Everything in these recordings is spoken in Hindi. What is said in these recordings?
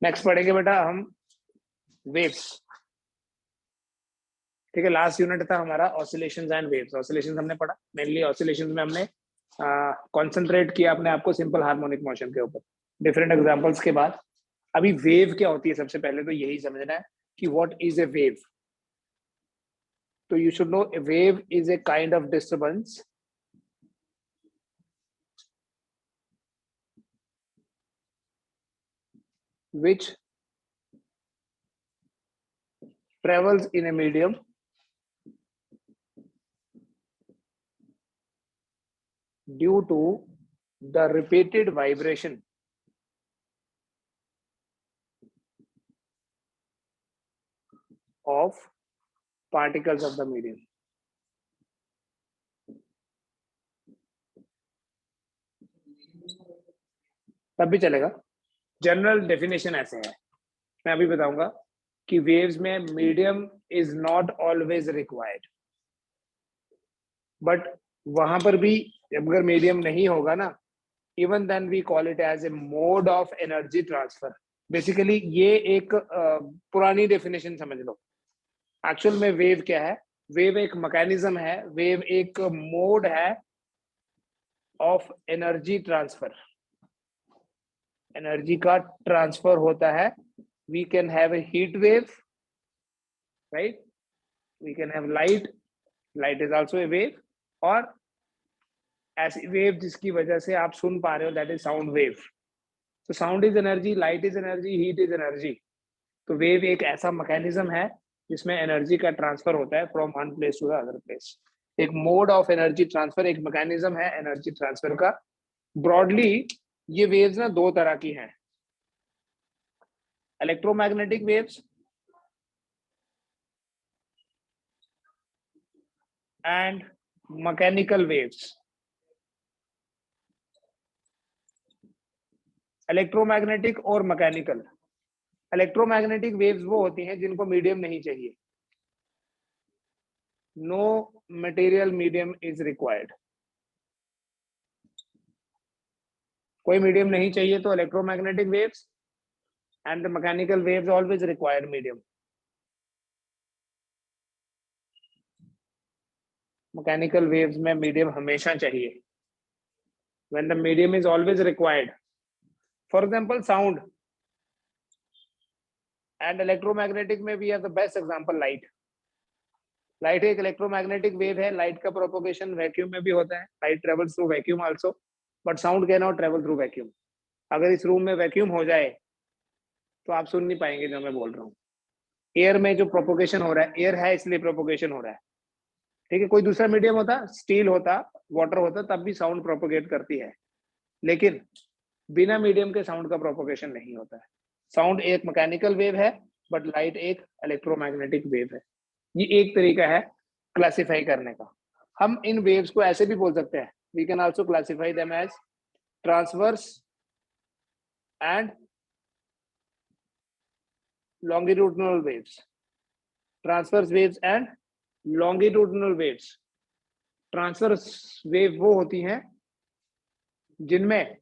नेक्स्ट पढ़ेंगे बेटा हम वेव्स। ठीक है, लास्ट यूनिट था हमारा ऑसिलेशंस एंड वेव्स। ऑसिलेशंस हमने पढ़ा, मेनली ऑसिलेशंस में हमने कंसंट्रेट किया अपने आप को सिंपल हार्मोनिक मोशन के ऊपर डिफरेंट एग्जांपल्स के बाद। अभी वेव क्या होती है, सबसे पहले तो यही समझना है कि व्हाट इज ए वेव। तो you should know A wave is a kind of disturbance which travels in a medium due to the repeated vibration of particles of the medium. तब भी चलेगा। जनरल डेफिनेशन ऐसे है, मैं अभी बताऊंगा कि वेव्स में medium is not always required, but वहां पर भी अगर मीडियम नहीं होगा ना, even then we call it as a mode of energy transfer. Basically ये एक पुरानी डेफिनेशन समझ लो। एक्चुअल में वेव क्या है? वेव एक मैकेनिज्म है, वेव एक मोड है ऑफ एनर्जी ट्रांसफर। एनर्जी का ट्रांसफर होता है। We can have a heat wave, right? We can have light, light is also a wave, और ऐसी वेव जिसकी वजह से आप सुन पा रहे हो, दैट इज साउंड वेव। तो sound is energy, light is energy, heat is energy. तो वेव एक ऐसा मैकेनिज्म है जिसमें एनर्जी का ट्रांसफर होता है from one place to the other place. एक मोड ऑफ एनर्जी ट्रांसफर, एक मैकेनिज्म है एनर्जी ट्रांसफर का। ब्रॉडली ये वेव्स ना दो तरह की हैं, electromagnetic waves and mechanical waves. Electromagnetic और मैकेनिकल। इलेक्ट्रोमैग्नेटिक वेव्स वो होती हैं जिनको मीडियम नहीं चाहिए, no material medium is required. कोई मीडियम नहीं चाहिए तो electromagnetic waves, and the mechanical waves always required medium. Mechanical waves में मीडियम हमेशा चाहिए, when the medium is always required. For example, sound and electromagnetic में we have the best example, light. Light एक इलेक्ट्रोमैग्नेटिक वेव है। लाइट का प्रोपोगेशन वैक्यूम में भी होता है, light travels through vacuum also, but sound can not travel through vacuum. अगर इस रूम में वैक्यूम हो जाए तो आप सुन नहीं पाएंगे जो मैं बोल रहा हूँ। एयर में जो प्रोपोगेशन हो रहा है, एयर है इसलिए प्रोपोगेशन हो रहा है, ठीक है। कोई दूसरा मीडियम होता, स्टील होता, वाटर होता, तब भी साउंड प्रोपोगेट करती है, लेकिन बिना मीडियम के साउंड का प्रोपोगेशन नहीं होता है। साउंड एक मैकेनिकल वेव है, बट लाइट एक इलेक्ट्रोमैग्नेटिक वेव है। ये एक तरीका है क्लासिफाई करने का। हम इन वेव्स को ऐसे भी बोल सकते हैं, we can also classify them as transverse and longitudinal waves. Transverse waves and longitudinal waves. Transverse wave वो होती हैं जिनमें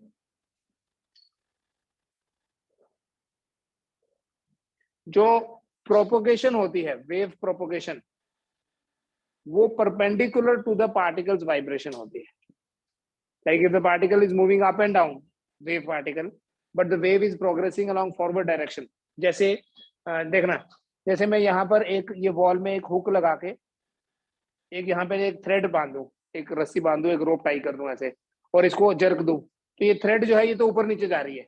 जो प्रोपोगेशन होती है, वेव प्रोपोगेशन, वो perpendicular to the particles vibration होती है। Like if the particle is moving up and down, wave particle, but the wave is progressing along forward direction. जैसे देखना, जैसे मैं यहाँ पर एक ये वॉल में एक हुक लगा के एक यहाँ पे एक थ्रेड बांधू, एक रस्सी बांधू, एक रोप टाई कर दूं ऐसे, और इसको जर्क दूं, तो ये थ्रेड जो है ये तो ऊपर नीचे जा रही है,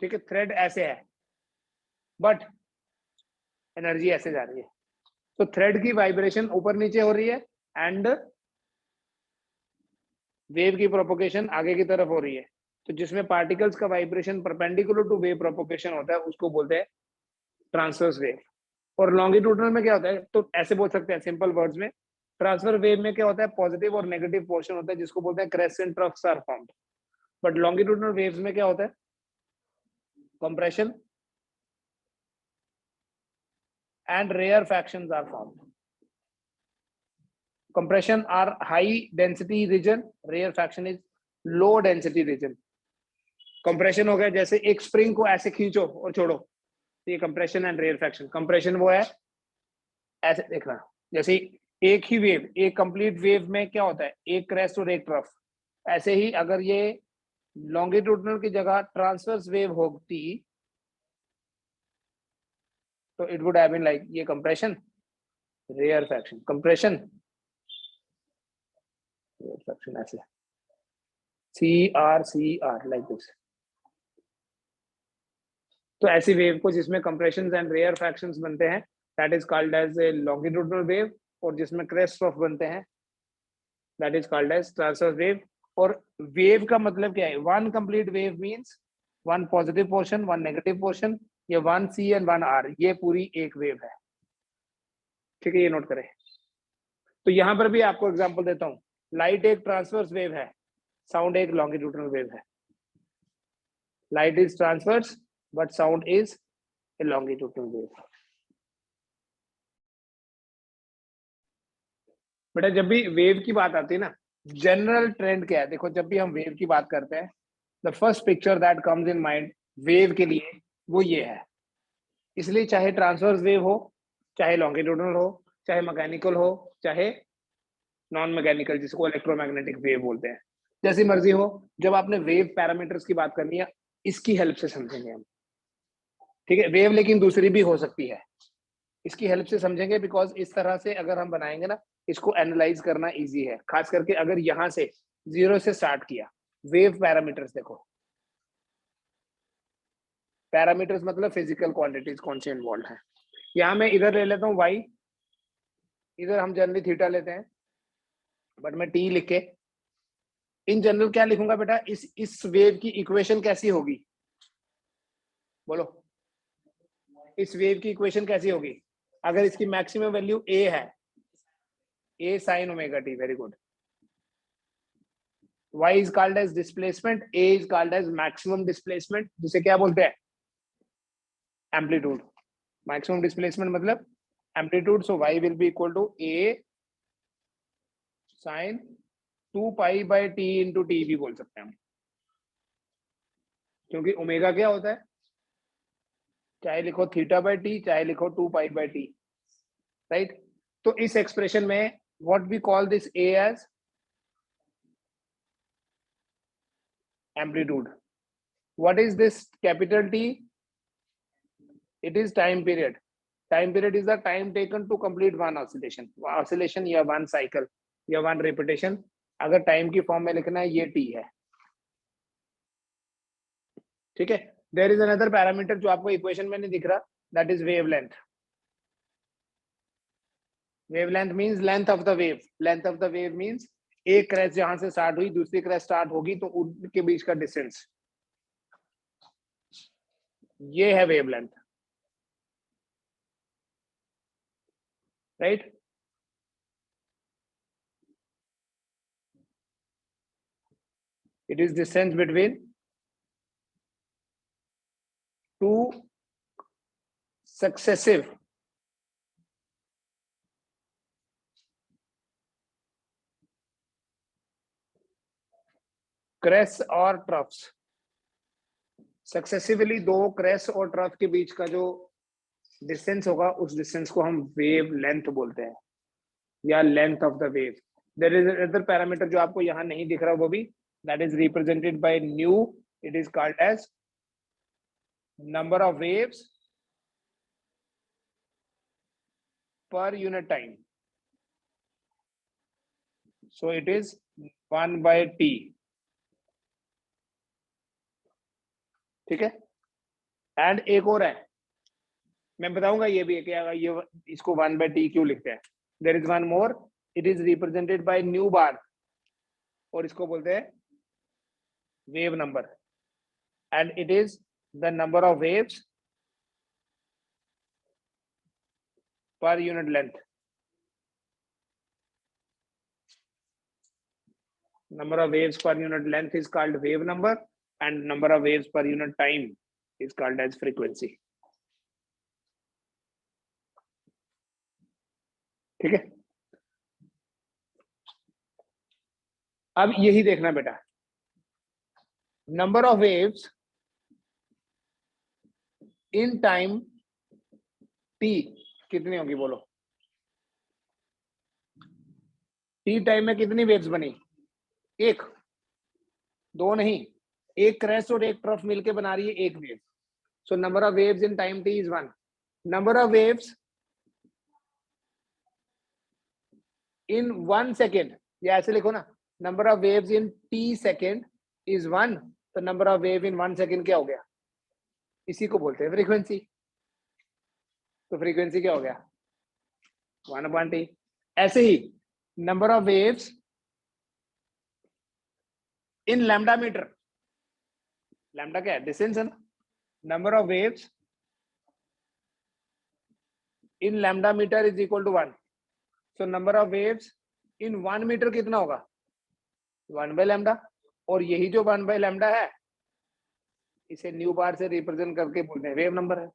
ठीक है, थ्रेड ऐसे है, बट एनर्जी ऐसे जा रही है। तो थ्रेड की वाइब्रेशन ऊपर नीचे हो रही है एंड वेव की प्रोपोगेशन आगे की तरफ हो रही है। तो जिसमें पार्टिकल्स का vibration perpendicular to wave propagation होता है उसको बोलते हैं ट्रांसवर्स वेव। और लॉन्गिट्यूडनल में क्या होता है, तो ऐसे बोल सकते हैं सिंपल वर्ड्स में, ट्रांसफर वेव में क्या होता है, पॉजिटिव और नेगेटिव पोर्शन होता है जिसको बोलते हैं crest and troughs are formed. But longitudinal waves में क्या होता है, compression and rarefaction are formed. Compression are high density region, rarefaction is low density region. Compression हो गया, जैसे एक स्प्रिंग को ऐसे खींचो और छोड़ो, तो ये कंप्रेशन एंड रेयरफैक्शन। कंप्रेशन वो है ऐसे देखना, जैसे एक ही वेव, एक कंप्लीट वेव में क्या होता है, एक क्रेस्ट और एक ट्रफ। ऐसे ही अगर ये लॉन्गिट्यूडनल की जगह ट्रांसवर्स वेव होती तो it would have been like ये कंप्रेशन, रेयरफैक्शन, कंप्रेशन, रेयरफैक्शन, ऐसे CR लाइक दिस। तो ऐसी वेव को जिसमें कंप्रेशंस एंड रेयरफैक्शंस बनते हैं that is called as a longitudinal wave, और जिसमें क्रेस्ट ट्रफ बनते हैं that is called as transverse wave. और वेव का मतलब क्या है, one complete wave means one positive portion, one negative portion, ये one C and one R, ये पूरी एक वेव है। ठीक है, ये नोट करें। तो यहां पर भी आपको एग्जांपल देता हूं, लाइट एक ट्रांसवर्स वेव है, साउंड एक लॉन्गिट्यूडनल वेव है। Light is transverse but sound is a longitudinal wave. बेटा जब भी वेव की बात आती है ना, जनरल ट्रेंड क्या है, देखो जब भी हम वेव की बात करते हैं the first picture that comes in mind wave के लिए वो ये है। इसलिए चाहे ट्रांसवर्स वेव हो, चाहे लॉन्गिट्यूडनल हो, चाहे मैकेनिकल हो, चाहे नॉन मैकेनिकल जिसको इलेक्ट्रोमैग्नेटिक वेव बोलते हैं, जैसी मर्जी हो, जब आपने वेव पैरामीटर्स की बात करनी है इसकी हेल्प से समझेंगे हम। ठीक है, वेव लेकिन दूसरी भी हो सकती है, इसकी हेल्प से समझेंगे, बिकॉज इस तरह से अगर हम बनाएंगे ना इसको एनालाइज करना इजी है, खास करके अगर यहां से जीरो से स्टार्ट किया। वेव पैरामीटर्स देखो, पैरामीटर्स मतलब फिजिकल क्वांटिटीज कौन से इन्वॉल्व है। यहाँ मैं इधर ले लेता हूँ वाई, इधर हम जनरली थीटा लेते हैं, बट मैं टी लिख के इन जनरल क्या लिखूंगा बेटा, इस वेव की इक्वेशन कैसी होगी, बोलो इस वेव की इक्वेशन कैसी होगी, अगर इसकी मैक्सिमम वैल्यू ए है, a sine omega t, very good. y is called as displacement, a is called as maximum displacement, जिसे क्या बोलते हैं, एम्पलीट्यूड। मैक्सिमम डिस्प्लेसमेंट मतलब amplitude, so y will be equal to a sin 2 pi bye T into T भी बोल सकते हैं हम, क्योंकि ओमेगा क्या होता है, चाहे लिखो थीटा बाय टी, चाहे लिखो 2 पाई बाय टी, राइट। तो इस एक्सप्रेशन में what we call this a as amplitude. What is this capital T? It is time period. Time period is the time taken to complete one oscillation. Oscillation या one cycle या one repetition. अगर time की फॉर्म में लिखना है ये T है, ठीक है। There is another parameter जो आपको इक्वेशन में नहीं दिख रहा, that is wavelength. Wavelength means length of the wave. Length of the wave means एक क्रैश जहां से स्टार्ट हुई दूसरी क्रैश स्टार्ट होगी तो उनके बीच का डिस्टेंस, ये है wavelength, right. It is distance between two successive crest और ट्रफ्स। सक्सेसिवली दो क्रेस और ट्रफ के बीच का जो डिस्टेंस होगा उस डिस्टेंस को हम वेव लेंथ बोलते हैं, या length of the wave. There is other parameter जो आपको यहाँ नहीं दिख रहा, वो भी that is represented by nu, it is called as number of waves per unit time, so it is 1/t, ठीक है। एंड एक और है, मैं बताऊंगा ये भी है कि ये इसको 1/t क्यों लिखते हैं। There is one more, it is represented by nu bar, और इसको बोलते हैं wave number, and it is the number of waves per unit length. Number of waves per unit length is called wave number, and number of waves per unit time is called as frequency. ठीक है, अब यही देखना बेटा, number of waves in time T कितनी होगी बोलो? टी टाइम में कितनी वेव्स बनी? एक, दो नहीं, एक क्रेस्ट और एक ट्रफ मिलके बना रही है एक wave. So number of waves in time T is 1. Number of waves in 1 second, या ऐसे लिखो ना, number of waves in T second is 1. तो number of wave in 1 second क्या हो गया? इसी को बोलते हैं फ्रीक्वेंसी. तो फ्रीक्वेंसी क्या हो गया? 1/t. ऐसे ही number of waves in lambda metre, lambda क्या है? डिस्टेंस है ना. Number of waves in lambda metre is equal to 1. So number of waves in 1 metre कितना होगा? 1/λ. और यही जो 1/λ है, इसे न्यू बार से रिप्रेजेंट करके बोलते हैं वेव नंबर है.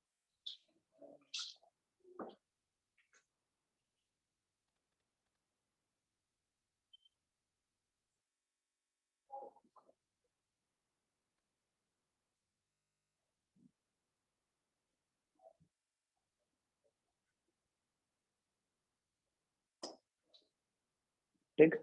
ठीक.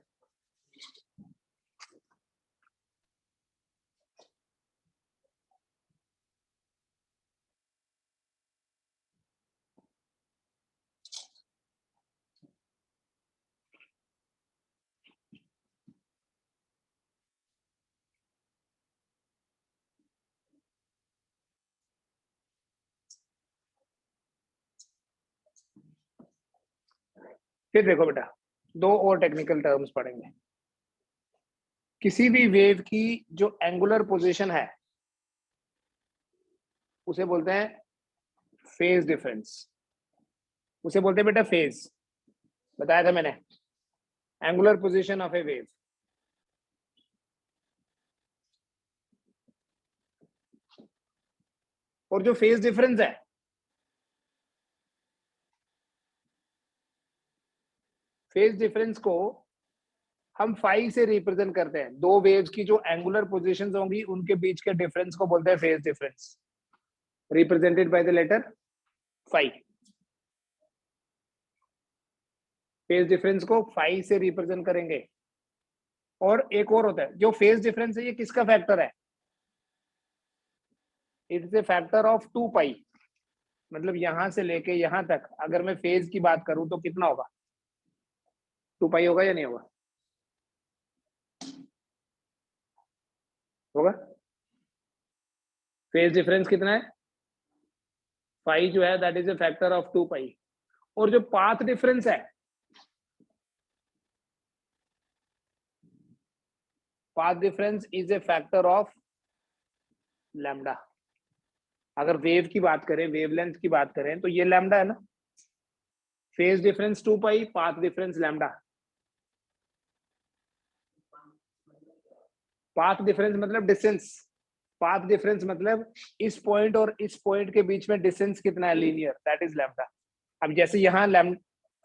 फिर देखो बेटा, दो और टेक्निकल टर्म्स पढ़ेंगे. किसी भी वेव की जो एंगुलर पोजीशन है उसे बोलते हैं फेज डिफरेंस. उसे बोलते हैं बेटा फेज. बताया था मैंने, angular position of A wave. और जो फेज डिफरेंस है, फेज डिफरेंस को हम फाई से रिप्रेजेंट करते हैं. दो वेव्स की जो एंगुलर पोजीशंस होंगी उनके बीच के डिफरेंस को बोलते हैं phase difference, represented by the letter phi. Phase difference को फाई से रिप्रेजेंट करेंगे. और एक और होता है जो फेज डिफरेंस है, ये किसका फैक्टर है? It is a factor of 2 पाई. मतलब यहां से लेके यहां तक अगर मैं फेज की बात करूं तो कितना होगा? 2 पाई होगा या नहीं होगा? होगा. फेज डिफरेंस कितना है? फाई जो है that is a factor of 2 pi. और जो पाथ डिफरेंस है, path difference is a factor of lambda. अगर वेव की बात करें, वेवलेंथ की बात करें, तो ये लैम्डा है ना. Phase difference 2 pi, path difference lambda. Path difference मतलब डिस्टेंस. पाथ डिफरेंस मतलब इस पॉइंट और इस पॉइंट के बीच में डिस्टेंस कितना है, लीनियर, दैट इज लैम्डा. अब जैसे यहाँ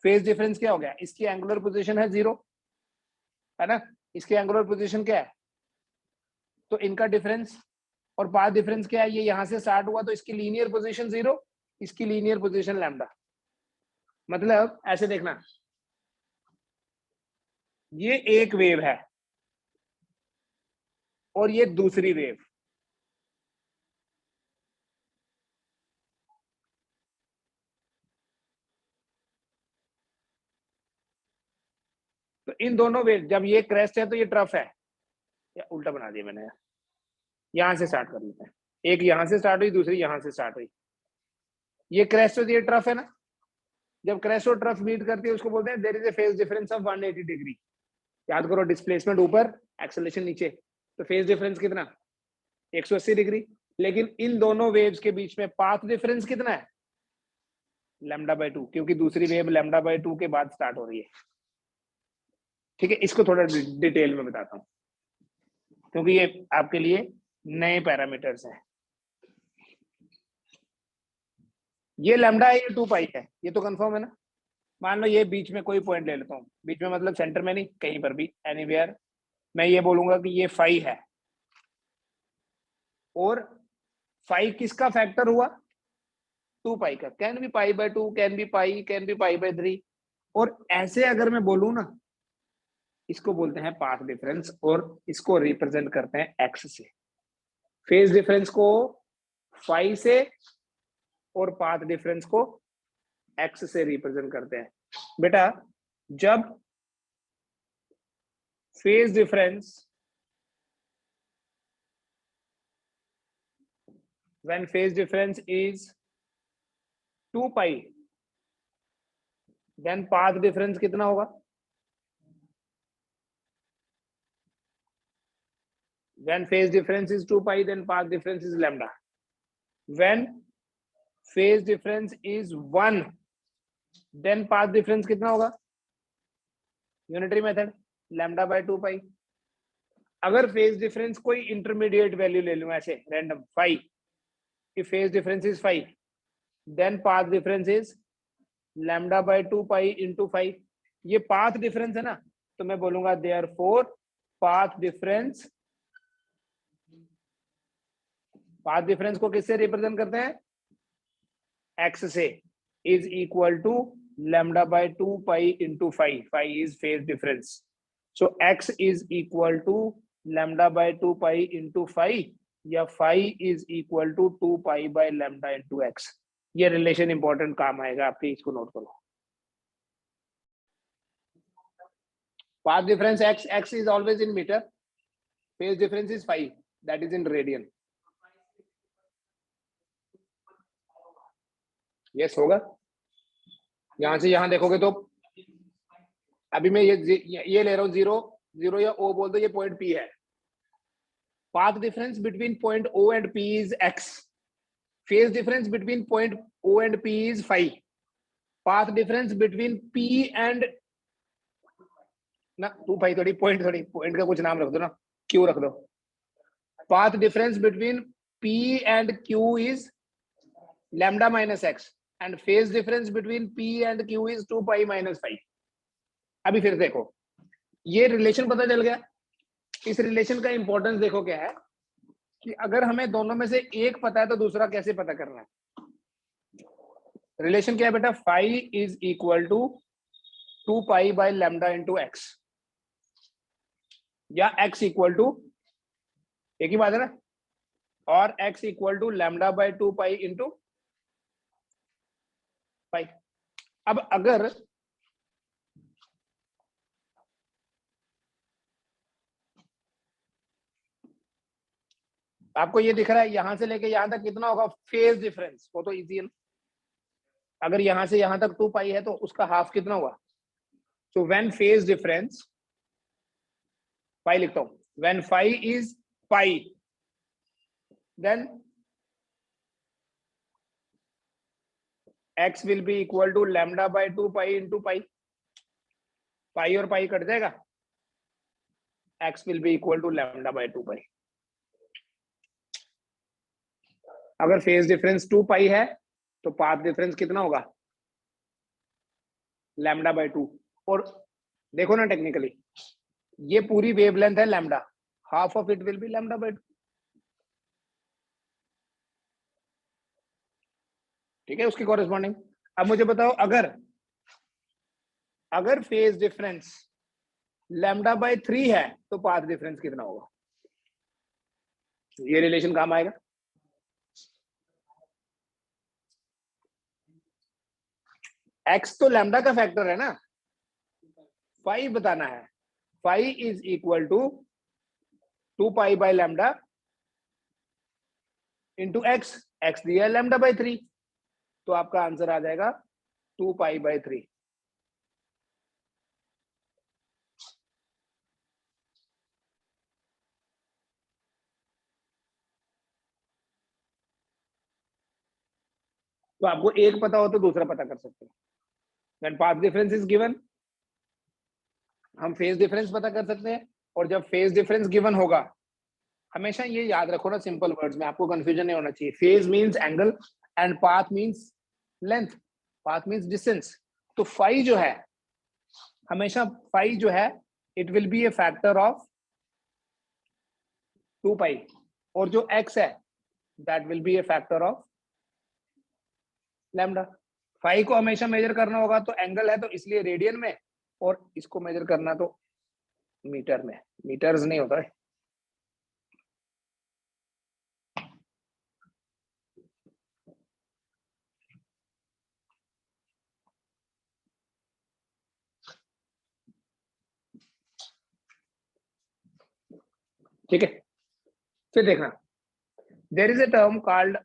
फेज डिफरेंस क्या हो गया? इसकी एंगुलर पोजीशन है 0, है ना. इसकी एंगुलर पोजीशन क्या है? तो इनका डिफरेंस. और पाथ डिफरेंस क्या है? ये यहां से स्टार्ट हुआ तो इसकी लीनियर पोजीशन 0, इसकी लीनियर पोजीशन लैम्डा. मतलब ऐसे देखना, ये एक वेव है और ये दूसरी वेव. तो इन दोनों वेव, जब ये क्रेस्ट है तो ये ट्रफ है, या उल्टा बना दिया मैंने. यहां से स्टार्ट कर लेते हैं. एक यहां से स्टार्ट हुई, दूसरी यहां से स्टार्ट हुई. ये क्रेस्ट और ये ट्रफ है ना. जब क्रेस्ट और ट्रफ मीट करती है उसको बोलते हैं there is a phase difference of 180 degree. याद करो, डिस्प्लेसमेंट ऊपर, एक्सेलरेशन नीचे. तो फेज डिफरेंस कितना? 180 डिग्री. लेकिन इन दोनों वेव्स के बीच में पाथ डिफरेंस कितना है? λ/2, क्योंकि दूसरी वेव λ/2 के बाद स्टार्ट हो रही है. ठीक है, इसको थोड़ा डिटेल में बताता हूँ क्योंकि ये आपके लिए नए पैरामीटर्स हैं. ये लैम्डा है, ये 2 पाई है, ये तो कंफर्म है ना. मान लो ये बीच में कोई पॉइंट ले लेता हूँ, बीच में मतलब सेंटर में नहीं, कहीं पर भी, एनीवेयर. मैं ये बोलूंगा कि ये फाई है. और फाई किसका फैक्टर हुआ, 2 पाई का, can be pi by 2, can be pi by 3। और ऐसे अगर मैं बोलूं ना, इसको बोलते हैं पाथ डिफरेंस और इसको रिप्रेजेंट करते हैं एक्स से। फेज डिफरेंस को फाई से और पाथ डिफरेंस को एक्स से रिप्रेजेंट करते हैं। बेटा जब phase difference, when phase difference is 2 pi, then path difference कितना होगा, when phase difference is 2 pi then path difference is lambda, when phase difference is 1 then path difference कितना होगा, यूनिटरी मेथड लैम्डा बाय 2 पाई। अगर फेज डिफरेंस कोई इंटरमीडिएट वैल्यू ले लूं ऐसे random 5, if phase difference is 5 then path difference is lambda by 2 pi into 5। ये पाथ डिफरेंस है ना, तो मैं बोलूंगा therefore path difference, path difference को किससे रिप्रेजेंट करते हैं, x से, is equal to lambda by 2 pi into 5। 5 is phase difference, so x is equal to lambda by 2 pi into 5 या 5 is equal to 2 pi by lambda into x। ये रिलेशन इंपॉर्टेंट काम आएगा आपके, इसको नोट करो। Path difference x is always in meter, phase difference is 5, that is in radian। Yes होगा, यहां से यहां देखोगे तो अभी मैं ये ले रहा हूं 0 0 या o बोल दो, ये पॉइंट p है। Path difference between point o and p is x, phase difference between point o and p is 5, path difference between p and ना 2 पाई थोड़ी पॉइंट का कुछ नाम रख दो ना, q रख दो। Path difference between p and q is lambda minus x and phase difference between p and q is 2 pi minus 5। अभी फिर देखो, ये रिलेशन पता चल गया। इस रिलेशन का इंपॉर्टेंस देखो क्या है कि अगर हमें दोनों में से एक पता है तो दूसरा कैसे पता करना है। रिलेशन क्या है बेटा, phi is equal to 2 pi by lambda into x, या x इक्वल टू, एक ही बात है ना, और x equal to lambda by 2 pi into pi. अब अगर आपको ये दिख रहा है यहां से लेके यहां तक कितना होगा फेज डिफरेंस, वो तो इजी है ना। अगर यहां से यहां तक 2 पाई है तो उसका हाफ कितना हुआ, so when phase difference, pi लिखता हूं, when phi is pi then x will be equal to lambda by 2 pi into pi, पाई और पाई कट जाएगा, x will be equal to lambda by 2 pi। अगर फेज डिफरेंस 2 पाई है तो पाथ डिफरेंस कितना होगा, लैम्डा बाय 2। और देखो ना टेक्निकली ये पूरी वेवलेंथ है lambda, half of it will be lambda by 2। ठीक है, उसकी कॉरेस्पॉन्डिंग। अब मुझे बताओ अगर फेज डिफरेंस लैम्डा बाय 3 है तो पाथ डिफरेंस कितना होगा, ये रिलेशन काम आएगा। x तो लैम्डा का फैक्टर है ना, 5 बताना है, 5 is equal to 2 pi by lambda into x, x दिया है लैम्डा बाय 3, तो आपका आंसर आ जाएगा 2 पाई बाय 3। तो आपको एक पता हो तो दूसरा पता कर सकते हैं। When path difference is given हम फेज डिफरेंस पता कर सकते हैं, और जब फेज डिफरेंस गिवन होगा, हमेशा ये याद रखो ना सिंपल वर्ड्स में, आपको कंफ्यूजन नहीं होना चाहिए। Phase means angle and path means length, path means distance. तो फाई जो है, हमेशा फाई जो है it will be a factor of 2 pi, और जो एक्स है that will be a factor of lambda. Phi को हमेशा मेजर करना होगा तो एंगल है तो इसलिए रेडियन में, और इसको मेजर करना तो मीटर में, मीटर्स नहीं होता है। ठीक है, फिर देखना, there is a term called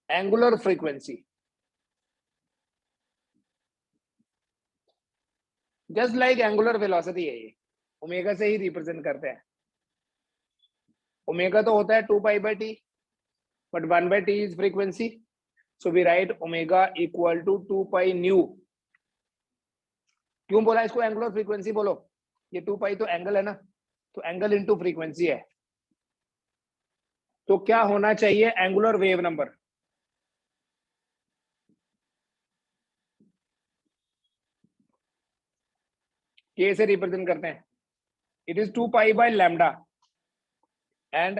angular frequency. Just like angular velocity है ये, ओमेगा से ही रिप्रेजेंट करते हैं। ओमेगा तो होता है 2π/t, but 1/t is frequency, so we write omega equal to 2π nu. क्यों बोला इसको एंगुलर फ्रीक्वेंसी? बोलो, ये 2π तो एंगल है ना, तो एंगल इनटू फ्रीक्वेंसी है, तो क्या होना चाहिए? Angular wave number. के से रिप्रेजेंट करते हैं, it is 2π/λ and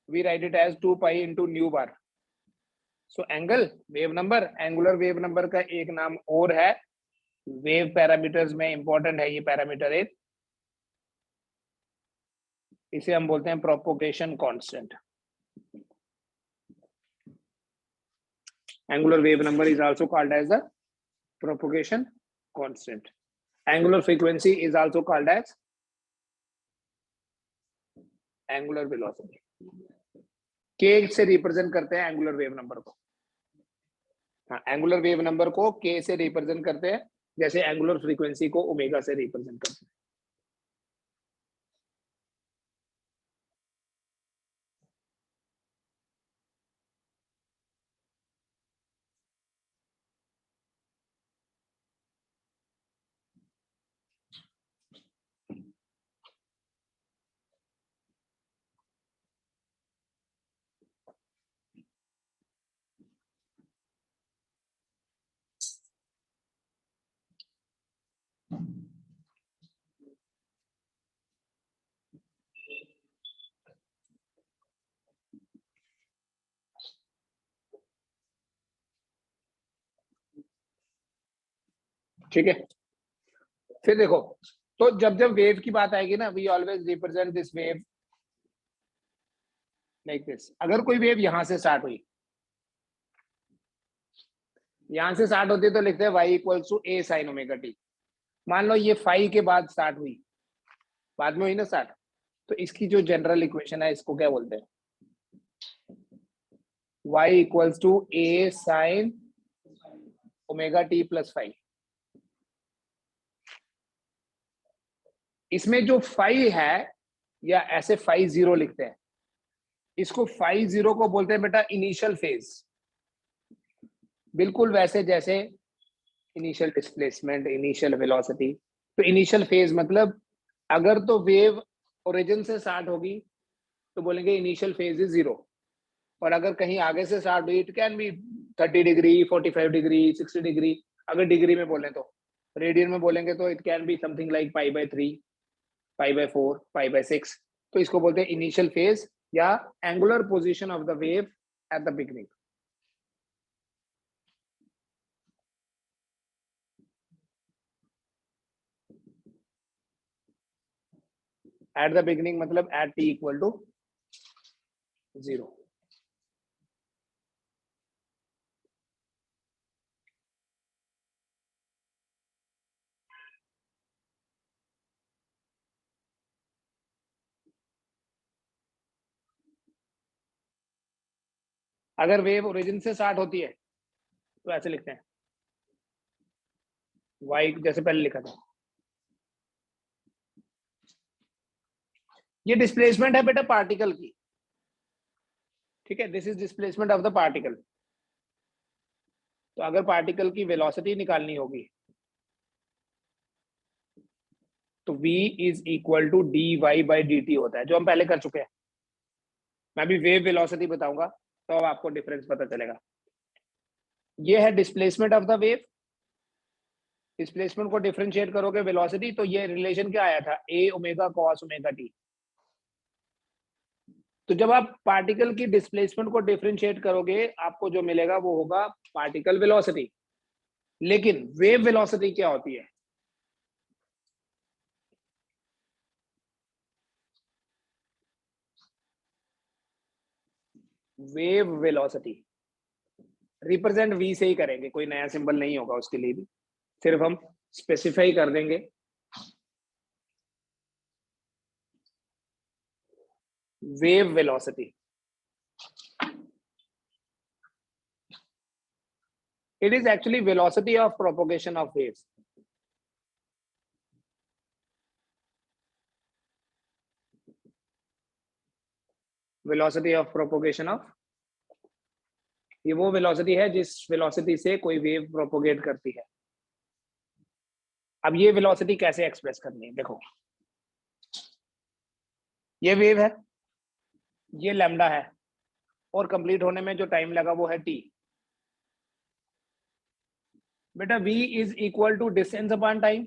we write it as 2π into nu bar. So angle wave number, angular wave number का एक नाम और है, वेव पैरामीटर्स में इंपॉर्टेंट है ये पैरामीटर एक, इसे हम बोलते हैं propagation constant. Angular wave number is also called as the propagation constant. Angular frequency is also called as angular velocity. K से रिप्रेजेंट करते हैं एंगुलर वेव नंबर को। हाँ, एंगुलर वेव नंबर को के से रिप्रेजेंट करते हैं, जैसे एंगुलर फ्रीक्वेंसी को ओमेगा से रिप्रेजेंट करते हैं। ठीक है, फिर देखो, तो जब जब वेव की बात आएगी ना, we always represent this wave like this. अगर कोई वेव यहां से स्टार्ट हुई, यहां से स्टार्ट होती है तो लिखते हैं y equals to a sin omega t। मान लो ये फाई के बाद स्टार्ट हुई, बाद में हुई ना स्टार्ट, तो इसकी जो जनरल इक्वेशन है इसको क्या बोलते हैं? y equals to a sin omega t plus phi. इसमें जो फाई है, या ऐसे फाई जीरो लिखते हैं, इसको फाई जीरो को बोलते हैं बेटा इनिशियल फेज। बिल्कुल वैसे जैसे इनिशियल डिस्प्लेसमेंट, इनिशियल वेलोसिटी। तो इनिशियल फेज मतलब अगर तो वेव ओरिजिन से स्टार्ट होगी तो बोलेंगे इनिशियल फेज इज 0, और अगर कहीं आगे से स्टार्ट हुई, it can be 30 degree, 45 degree, 60 degree. अगर डिग्री में बोलें तो, रेडियन में बोलेंगे तो it can be something like π/3, π/4, π/6। तो इसको बोलते हैं इनिशियल फेज या angular position of the wave at the beginning. At the beginning मतलब एट t इक्वल टू 0। अगर वेव ओरिजिन से स्टार्ट होती है तो ऐसे लिखते हैं, y जैसे पहले लिखा था। ये डिस्प्लेसमेंट है बेटा पार्टिकल की, ठीक है, this is displacement of the particle. तो अगर पार्टिकल की वेलोसिटी निकालनी होगी तो v is equal to dy/dt होता है, जो हम पहले कर चुके हैं। मैं भी वेव वेलोसिटी बताऊंगा तो अब आपको डिफरेंस पता चलेगा। ये है displacement of the wave. Displacement को डिफरेंशिएट करोगे वेलोसिटी, तो ये रिलेशन क्या आया था? a omega cos omega t। तो जब आप पार्टिकल की डिस्प्लेसमेंट को डिफरेंशिएट करोगे, आपको जो मिलेगा वो होगा पार्टिकल वेलोसिटी। लेकिन वेव वेलोसिटी क्या होती है? वेव वेलोसिटी रिप्रेजेंट वी से ही करेंगे, कोई नया सिंबल नहीं होगा उसके लिए भी, सिर्फ हम स्पेसिफाई कर देंगे wave velocity. It is actually velocity of propagation of waves. Velocity of propagation of, ये वो वेलोसिटी है जिस वेलोसिटी से कोई वेव प्रोपोगेट करती है। अब ये वेलोसिटी कैसे एक्सप्रेस करनी है? देखो, ये वेव है, ये लैम्डा है, और कंप्लीट होने में जो टाइम लगा वो है टी। बेटा v is equal to distance upon time.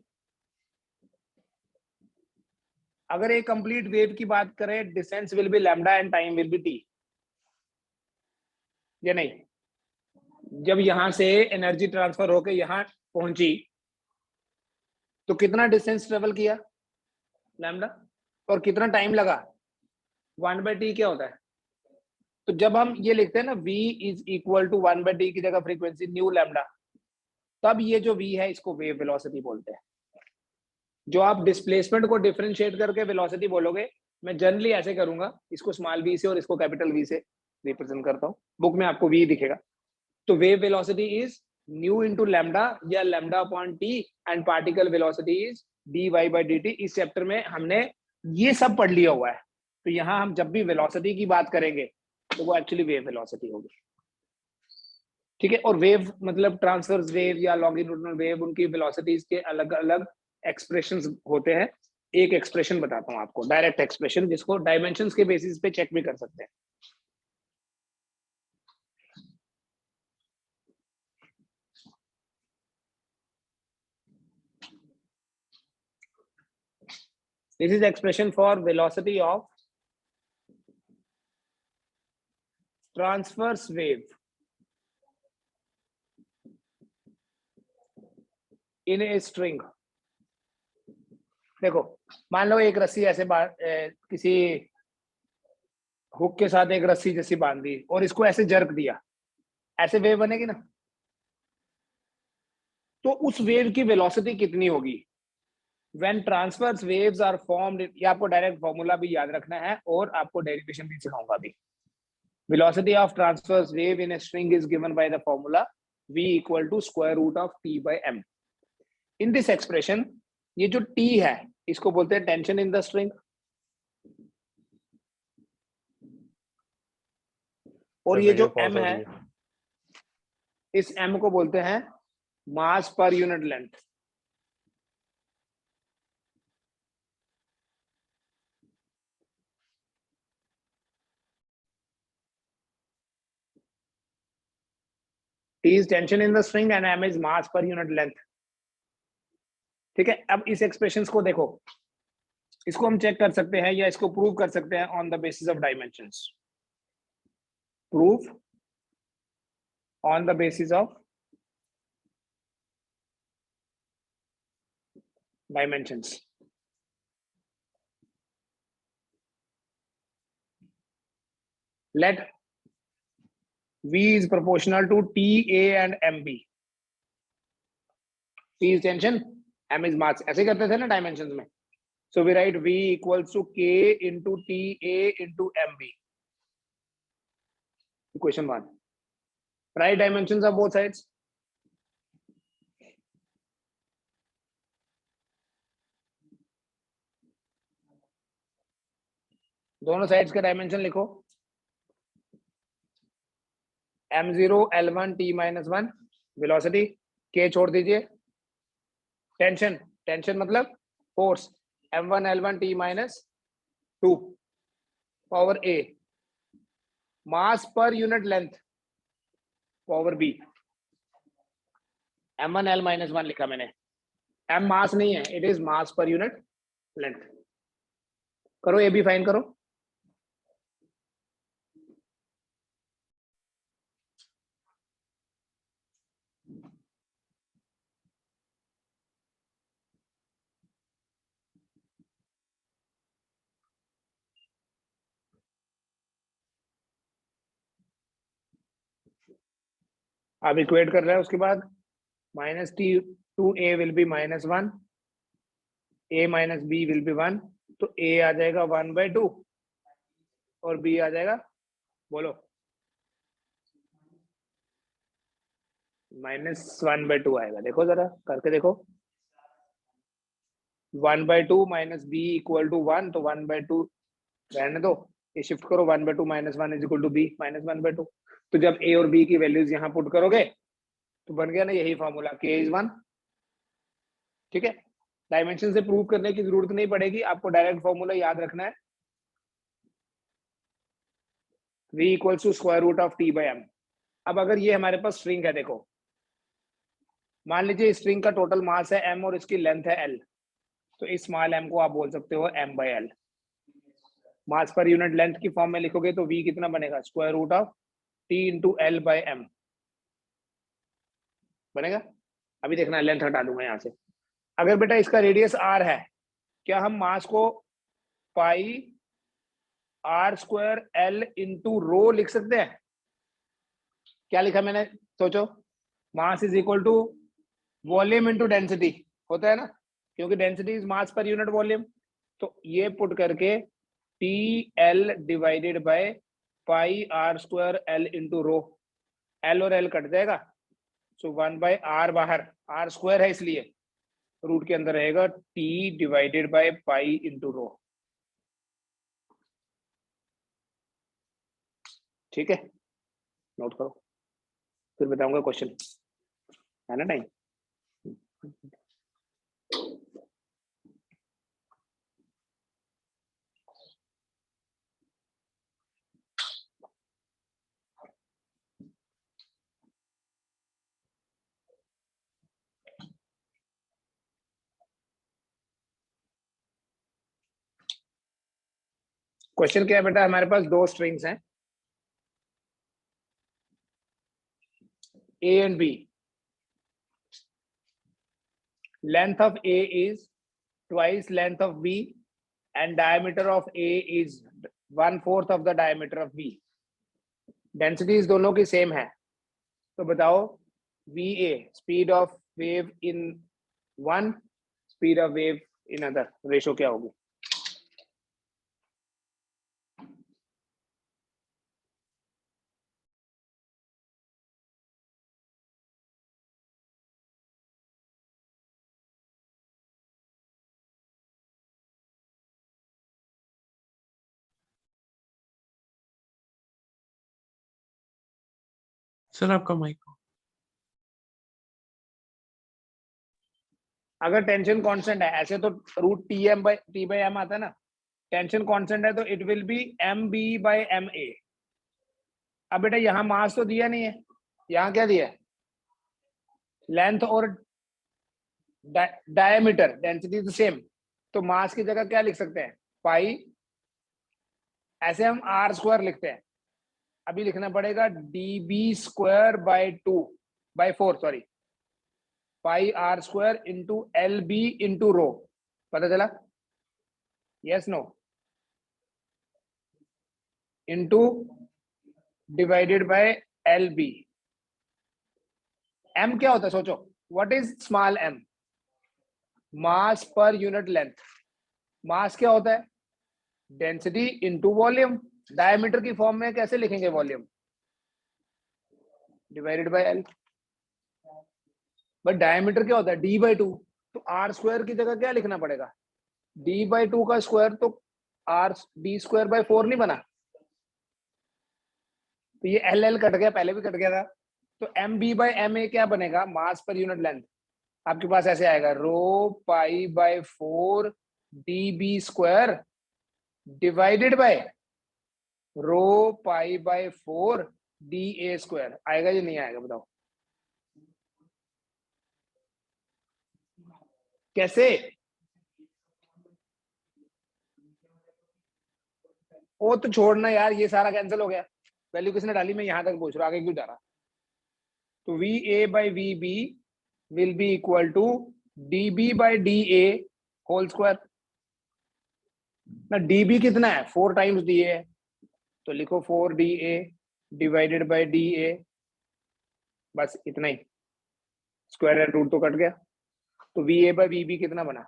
अगर एक कंप्लीट वेव की बात करें, distance will be lambda and time will be t, या नहीं? जब यहां से एनर्जी ट्रांसफर होकर यहां पहुंची तो कितना डिस्टेंस ट्रेवल किया? लैम्डा। और कितना टाइम लगा? 1/t क्या होता है? तो जब हम ये लिखते हैं ना v is equal to 1/t की जगह फ्रीक्वेंसी न्यू लैम्डा, तब ये जो v है इसको वेव वेलोसिटी बोलते हैं। जो आप डिस्प्लेसमेंट को डिफरेंशिएट करके वेलोसिटी बोलोगे, मैं जनरली ऐसे करूंगा, इसको स्मॉल v से और इसको कैपिटल V से रिप्रेजेंट करता हूं। बुक में आपको v दिखेगा। तो wave velocity is nu into lambda या lambda upon t, and particle velocity is dy/dt। इस चैप्टर में हमने ये सब पढ़ लिया हुआ है। तो यहाँ हम जब भी वेलोसिटी की बात करेंगे तो वो एक्चुअली वेव वेलोसिटी होगी। ठीक है? और वेव मतलब ट्रांसवर्स वेव या लॉन्गिट्यूडिनल वेव, उनकी वेलोसिटीज के अलग अलग एक्सप्रेशंस होते हैं। एक एक्सप्रेशन बताता हूँ आपको, डायरेक्ट एक्सप्रेशन, जिसको डायमेंशंस के बेसिस पे चेक भी कर सकते हैं। This is expression for velocity of transverse wave in a string। देखो, मान लो एक रस्सी ऐसे किसी हुक के साथ एक रस्सी जैसी बांध दी और इसको ऐसे जर्क दिया, ऐसे वेव बनेगी ना? तो उस वेव की वेलोसिटी कितनी होगी? When transverse waves are formed, ये आपको डायरेक्ट फॉर्मूला भी याद रखना है और आपको डेरिवेशन भी सिखाऊंगा अभी। Velocity of transverse wave in a string is given by the formula v equal to square root of t by m। In this expression, ये जो t है इसको बोलते हैं टेंशन इन द स्ट्रिंग, और ये जो m है इस m को बोलते हैं mass per unit length. T is tension in the string and m is mass per unit length। ठीक है? अब इस एक्सप्रेशन को देखो, इसको हम चेक कर सकते हैं या इसको प्रूव कर सकते हैं on the basis of dimensions. Proof on the basis of dimensions। Let V is proportional to TA and MB। T is tension, M is mass, ऐसे करते थे ना डायमेंशंस में। So we write V equals to K into TA into MB। Equation 1। Write dimensions of both sides। दोनों साइड्स का डायमेंशन लिखो। m0 L1 T-1 velocity, K छोड़ दीजिए। टेंशन, टेंशन मतलब force, m1 L1 T-2 power A। Mass per unit length power B। m1 L-1 लिखा मैंने, m मास नहीं है, it is mass per unit length. करो, ए बी फाइन करो। आप इक्वेट कर रहे हैं, उसके बाद minus t to a will be -1, a minus b will be 1, तो ए आ जाएगा 1/2 और बी आ जाएगा, बोलो, -1/2 आएगा। देखो जरा करके देखो, 1/2 माइनस बी इक्वल टू 1, तो 1/2 रहने दो, ये शिफ्ट करो, 1/2 -1 इज इक्वल टू बी -1/2। तो जब ए और बी की वैल्यूज यहाँ पुट करोगे तो बन गया ना यही फॉर्मूला, k इज 1। ठीक है, डायमेंशन से प्रूव करने की जरूरत नहीं पड़ेगी, आपको डायरेक्ट फॉर्मूला याद रखना है, v equals to square root of t by m। अब अगर ये हमारे पास स्ट्रिंग है, देखो मान लीजिए स्ट्रिंग का टोटल मास है m और इसकी लेंथ है l, तो इस स्मॉल m को आप बोल सकते हो m/l। मास पर यूनिट लेंथ की फॉर्म में लिखोगे तो v कितना बनेगा, square root of t into l by m बनेगा। अभी देखना, लेंथ हटा दूंगा यहाँ से। अगर बेटा इसका रेडियस r है, क्या हम मास को pi r square l into rho लिख सकते हैं? क्या लिखा मैंने, सोचो, mass is equal to volume into density होता है ना, क्योंकि density is mass per unit volume. तो ये पुट करके T L divided by pi r square l into row, l और l कट जाएगा, सो 1/r बाहर, r स्क्वायर है इसलिए रूट के अंदर रहेगा t divided by pi into rho. ठीक है, नोट करो, फिर बताऊंगा क्वेश्चन, है ना टाइम। क्वेश्चन क्या है बेटा, हमारे पास दो स्ट्रिंग्स हैं A and B. Length of A is twice length of B and diameter of A is 1/4 of the diameter of B. Densities दोनों की सेम है, तो बताओ VA speed of wave in one, speed of wave in other, ratio क्या होगी? सर आपका माइक। अगर टेंशन कांस्टेंट है, ऐसे तो रूट T/m आता है ना, टेंशन कांस्टेंट है तो इट विल बी mb/ma। अब बेटा यहाँ मास तो दिया नहीं है, यहाँ क्या दिया है, लेंथ और डायमीटर, डेंसिटी तो सेम, तो मास की जगह क्या लिख सकते हैं, पाई, ऐसे हम r स्क्वायर लिखते हैं, अभी लिखना पड़ेगा db² 4 pi r square into l b into rho, पता चला, yes no, into divided by l b. m क्या होता है, सोचो, what is small m, mass per unit length. Mass क्या होता है, डेंसिटी इंटू वॉल्यूम, डायमीटर की फॉर्म में कैसे लिखेंगे volume, divided by l. But diameter क्या होता है, d/2, तो r स्क्वायर की जगह क्या लिखना पड़ेगा, d/2 का स्क्वायर, तो r d²/4 नहीं बना, तो ये एल कट गया, पहले भी कट गया था, तो mb/ma क्या बनेगा, मास पर यूनिट लेंथ। आपके पास ऐसे आएगा ρ π/4 db² डिवाइडेड बाय ρ π/4 da², आएगा या नहीं आएगा, बताओ कैसे। वो तो छोड़ना यार, ये सारा कैंसिल हो गया, वैल्यू किसने डाली, मैं यहां तक पूछ रहा हूं, आगे क्यों जा रहा। तो va/vb will be equal to db/da whole square ना, db कितना है, 4 टाइम्स da है, तो लिखो 4da डिवाइडेड बाय da बस इतना ही, स्क्वायर एंड रूट तो कट गया, तो VA बाई VB कितना बना,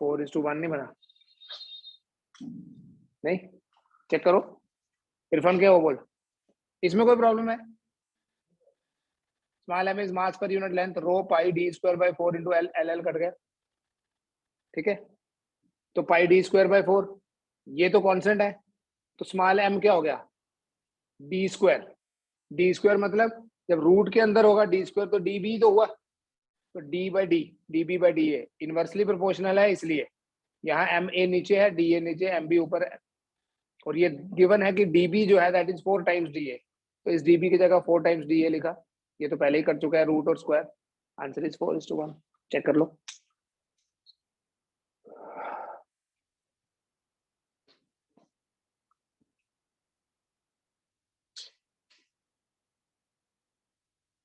4:1 नहीं बना, नहीं, चेक करो, इरफान क्या वो बोल, इसमें कोई प्रॉब्लम है? Small m is mass per unit length, rho pi d square by 4 into l cut गया, ठीक है, तो पाई d स्क्वायर बाई 4, ये तो कांस्टेंट है, तो स्मॉल m क्या हो गया, d स्क्वायर मतलब जब रूट के अंदर होगा d स्क्वायर तो db तो हुआ, तो d by D, db by da inversely proportional है, इसलिए यहाँ ma नीचे है, da नीचे, mb ऊपर है, और ये गिवन है कि db जो है दैट इज 4 टाइम्स da, तो इस db की जगह 4 टाइम्स da लिखा, ये तो पहले ही कर चुका है रूट और स्क्वायर, आंसर इज 4:1, चेक कर लो।